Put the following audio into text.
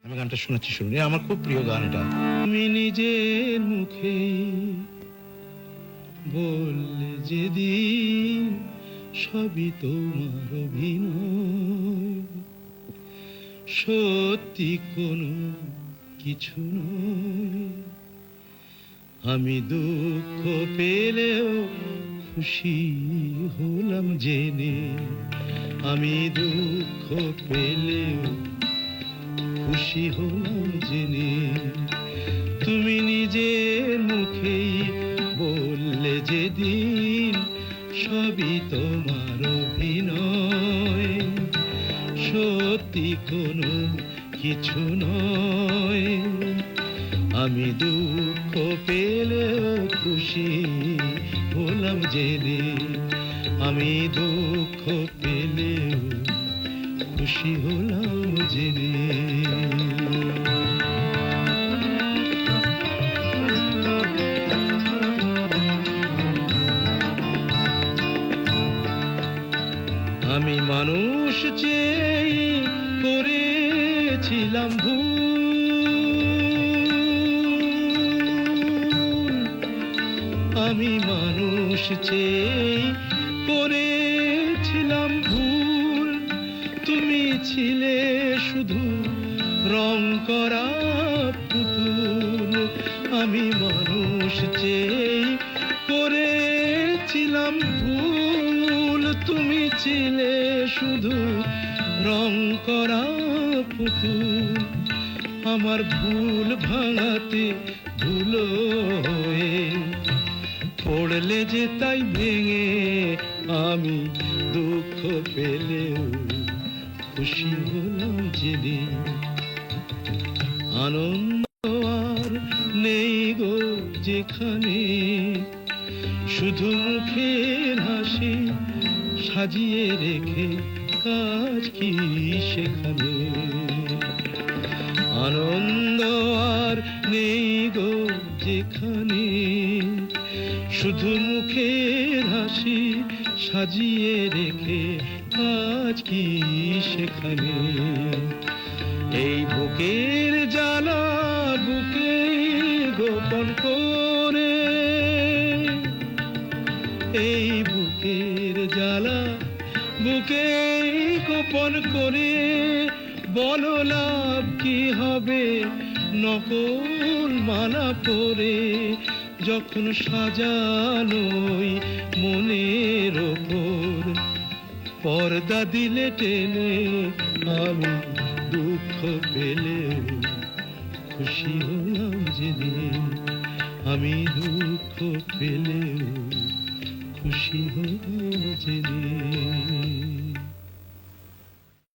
আমি গানটা শোনাচ্ছি, শুনুন, আমার খুব প্রিয় গান এটা। আমি নিজের মুখে বললে যেদিন সবই তোমার অভিনয়, সত্যি কোনো কিছু নয়। আমি দুঃখ পেলেও খুশি হলাম জেনে, আমি দুঃখ পেলেও খুশি হলাম জেনে। তুমি নিজের মুখেই বললে যেদিন সবই তোমার অভিনয়, সত্যি কোনো কিছু নয়। আমি দুঃখ পেলেও খুশি হলাম জেনে, আমি দুঃখ পেলেও খুশি হলাম জেনে। আমি মানুষ চেয়ে করেছিলাম ভুল, আমি মানুষ চেয়ে করেছিলাম ভুল। তুমি ছিলে শুধু রং করা পুতুল, আমি মানুষ চেয়ে করেছিলাম ভুল। তুমি ছিলে শুধু রং করা পুতুল, আমার ভুল ভাঙাতে ধুলো হয়ে পড়লে যে তাই ভেঙে। আমি দুঃখ পেলেও খুশি হলাম জেনে, আনন্দ আর নেই গো যেখানে, শুধু মুখের হাসি সাজিয়ে রেখে কাজ কি সেখানে। আনন্দ আর নেই গো যেখানে, শুধু মুখের হাসি সাজিয়ে রেখে কাজ কি সেখানে। এই বুকের জ্বালা বুকে গোপন করে, এই বুকের জ্বালা বুকে গোপন করে, বলো লাভ কি হবে নকল মালা পরে। যখন সাজানোই মনের ওপর পর্দা দিলে টেনে, আমি দুঃখ পেলেও খুশি হলাম জেনে, আমি দুঃখ পেলেও খুশি হলাম জেনে।